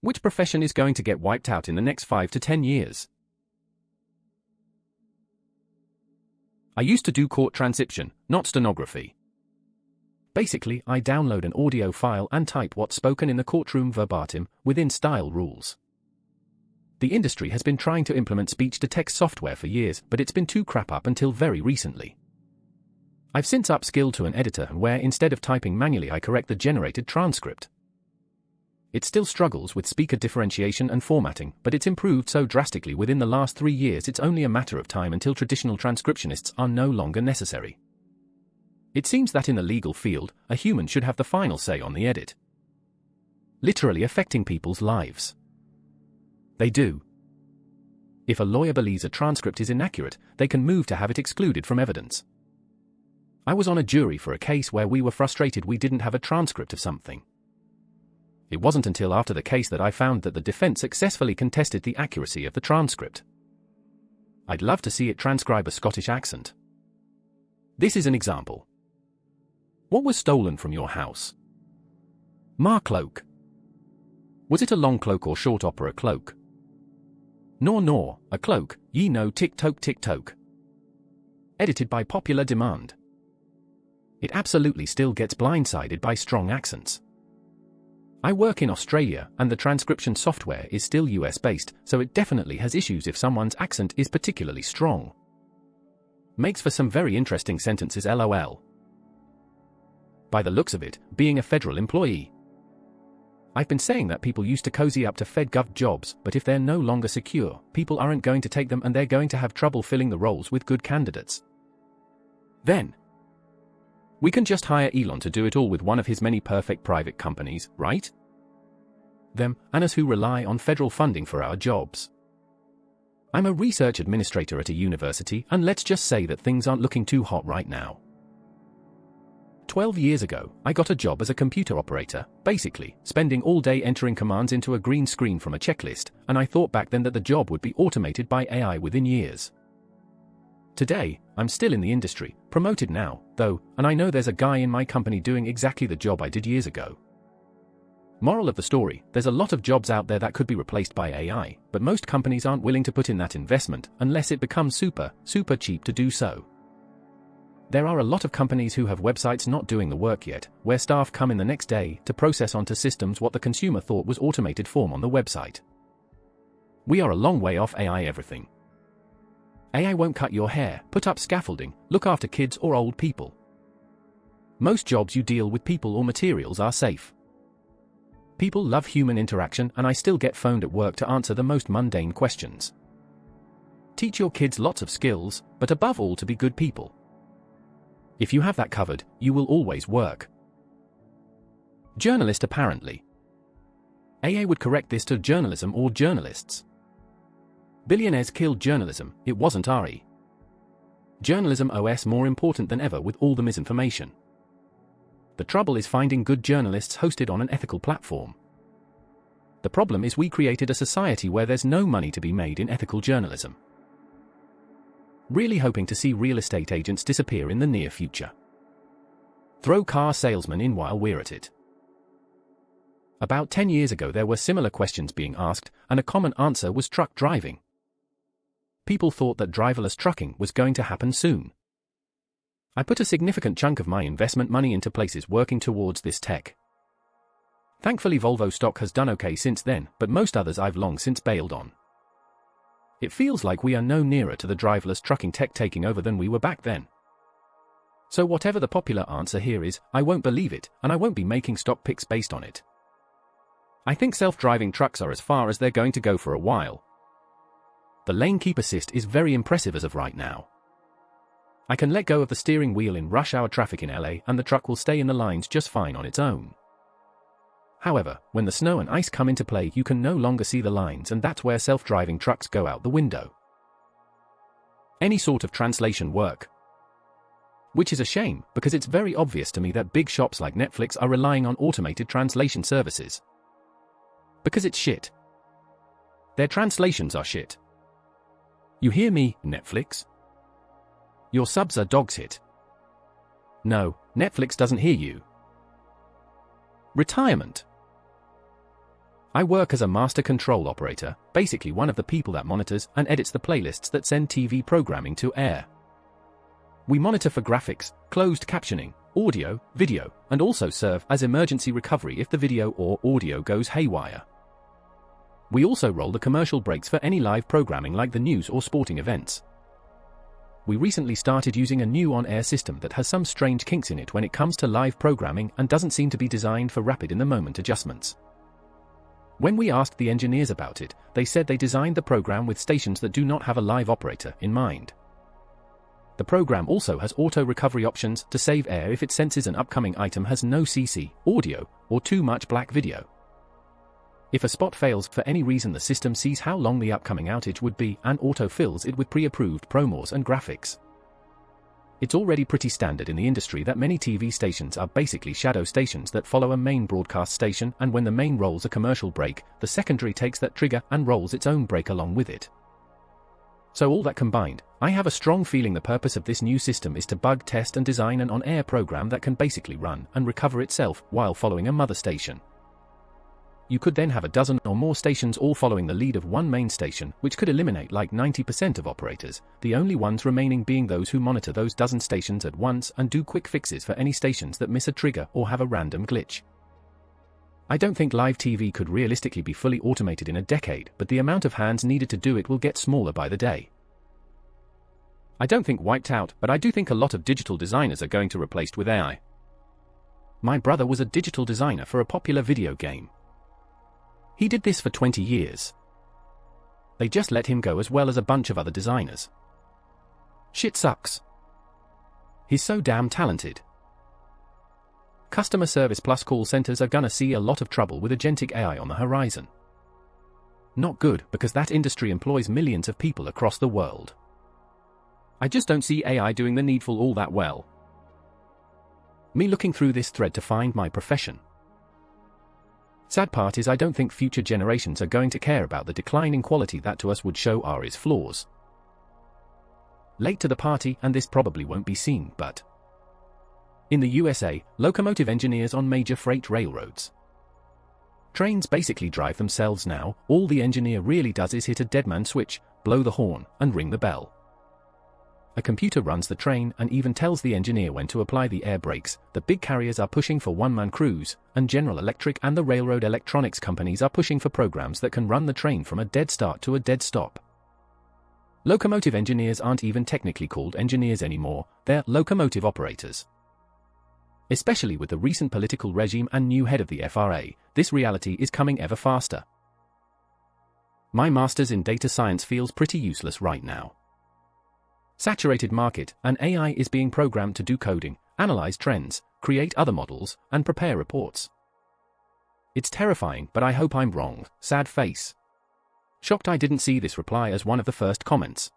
Which profession is going to get wiped out in the next 5 to 10 years? I used to do court transcription, not stenography. Basically, I download an audio file and type what's spoken in the courtroom verbatim, within style rules. The industry has been trying to implement speech-to-text software for years, but it's been too crap up until very recently. I've since upskilled to an editor where instead of typing manually I correct the generated transcript. It still struggles with speaker differentiation and formatting, but it's improved so drastically within the last 3 years it's only a matter of time until traditional transcriptionists are no longer necessary. It seems that in the legal field, a human should have the final say on the edit, literally affecting people's lives. They do. If a lawyer believes a transcript is inaccurate, they can move to have it excluded from evidence. I was on a jury for a case where we were frustrated we didn't have a transcript of something. It wasn't until after the case that I found that the defense successfully contested the accuracy of the transcript. I'd love to see it transcribe a Scottish accent. This is an example. What was stolen from your house? Ma cloak. Was it a long cloak or short opera cloak? Nor, a cloak, ye know tick-toke. Edited by popular demand. It absolutely still gets blindsided by strong accents. I work in Australia, and the transcription software is still US-based, so it definitely has issues if someone's accent is particularly strong. Makes for some very interesting sentences lol. By the looks of it, being a federal employee. I've been saying that people used to cozy up to FedGov jobs, but if they're no longer secure, people aren't going to take them and they're going to have trouble filling the roles with good candidates. Then, we can just hire Elon to do it all with one of his many perfect private companies, right? Them, and us who rely on federal funding for our jobs. I'm a research administrator at a university, and let's just say that things aren't looking too hot right now. 12 years ago, I got a job as a computer operator, basically, spending all day entering commands into a green screen from a checklist, and I thought back then that the job would be automated by AI within years. Today, I'm still in the industry, promoted now, though, and I know there's a guy in my company doing exactly the job I did years ago. Moral of the story, there's a lot of jobs out there that could be replaced by AI, but most companies aren't willing to put in that investment unless it becomes super cheap to do so. There are a lot of companies who have websites not doing the work yet, where staff come in the next day to process onto systems what the consumer thought was automated form on the website. We are a long way off AI everything. AI won't cut your hair, put up scaffolding, look after kids or old people. Most jobs you deal with people or materials are safe. People love human interaction, and I still get phoned at work to answer the most mundane questions. Teach your kids lots of skills, but above all to be good people. If you have that covered, you will always work. Journalist apparently. AA would correct this to journalism or journalists. Billionaires killed journalism, it wasn't RE. Journalism OS more important than ever with all the misinformation. The trouble is finding good journalists hosted on an ethical platform. The problem is we created a society where there's no money to be made in ethical journalism. Really hoping to see real estate agents disappear in the near future. Throw car salesmen in while we're at it. About 10 years ago there were similar questions being asked, and a common answer was truck driving. People thought that driverless trucking was going to happen soon. I put a significant chunk of my investment money into places working towards this tech. Thankfully Volvo stock has done okay since then, but most others I've long since bailed on. It feels like we are no nearer to the driverless trucking tech taking over than we were back then. So whatever the popular answer here is, I won't believe it, and I won't be making stock picks based on it. I think self-driving trucks are as far as they're going to go for a while. The lane keep assist is very impressive as of right now. I can let go of the steering wheel in rush hour traffic in LA and the truck will stay in the lines just fine on its own. However, when the snow and ice come into play you can no longer see the lines, and that's where self-driving trucks go out the window. Any sort of translation work. Which is a shame, because it's very obvious to me that big shops like Netflix are relying on automated translation services. Because it's shit. Their translations are shit. You hear me, Netflix? Your subs are dog's hit. No, Netflix doesn't hear you. Retirement. I work as a master control operator, basically one of the people that monitors and edits the playlists that send TV programming to air. We monitor for graphics, closed captioning, audio, video, and also serve as emergency recovery if the video or audio goes haywire. We also roll the commercial breaks for any live programming like the news or sporting events. We recently started using a new on-air system that has some strange kinks in it when it comes to live programming and doesn't seem to be designed for rapid in-the-moment adjustments. When we asked the engineers about it, they said they designed the program with stations that do not have a live operator in mind. The program also has auto-recovery options to save air if it senses an upcoming item has no CC, audio, or too much black video. If a spot fails for any reason, the system sees how long the upcoming outage would be and auto-fills it with pre-approved promos and graphics. It's already pretty standard in the industry that many TV stations are basically shadow stations that follow a main broadcast station, and when the main rolls a commercial break, the secondary takes that trigger and rolls its own break along with it. So all that combined, I have a strong feeling the purpose of this new system is to bug test and design an on-air program that can basically run and recover itself while following a mother station. You could then have a dozen or more stations all following the lead of one main station, which could eliminate like 90% of operators, the only ones remaining being those who monitor those dozen stations at once and do quick fixes for any stations that miss a trigger or have a random glitch. I don't think live TV could realistically be fully automated in a decade, but the amount of hands needed to do it will get smaller by the day. I don't think wiped out, but I do think a lot of digital designers are going to be replaced with AI. My brother was a digital designer for a popular video game. He did this for 20 years. They just let him go as well as a bunch of other designers. Shit sucks. He's so damn talented. Customer service plus call centers are gonna see a lot of trouble with agentic AI on the horizon. Not good, because that industry employs millions of people across the world. I just don't see AI doing the needful all that well. Me looking through this thread to find my profession. Sad part is I don't think future generations are going to care about the decline in quality that to us would show AI's flaws. Late to the party, and this probably won't be seen, but in the USA, locomotive engineers on major freight railroads. Trains basically drive themselves now. All the engineer really does is hit a deadman switch, blow the horn, and ring the bell. A computer runs the train and even tells the engineer when to apply the air brakes. The big carriers are pushing for one-man crews, and General Electric and the railroad electronics companies are pushing for programs that can run the train from a dead start to a dead stop. Locomotive engineers aren't even technically called engineers anymore, they're locomotive operators. Especially with the recent political regime and new head of the FRA, this reality is coming ever faster. My master's in data science feels pretty useless right now. Saturated market, and AI is being programmed to do coding, analyze trends, create other models, and prepare reports. It's terrifying, but I hope I'm wrong. Sad face. Shocked I didn't see this reply as one of the first comments.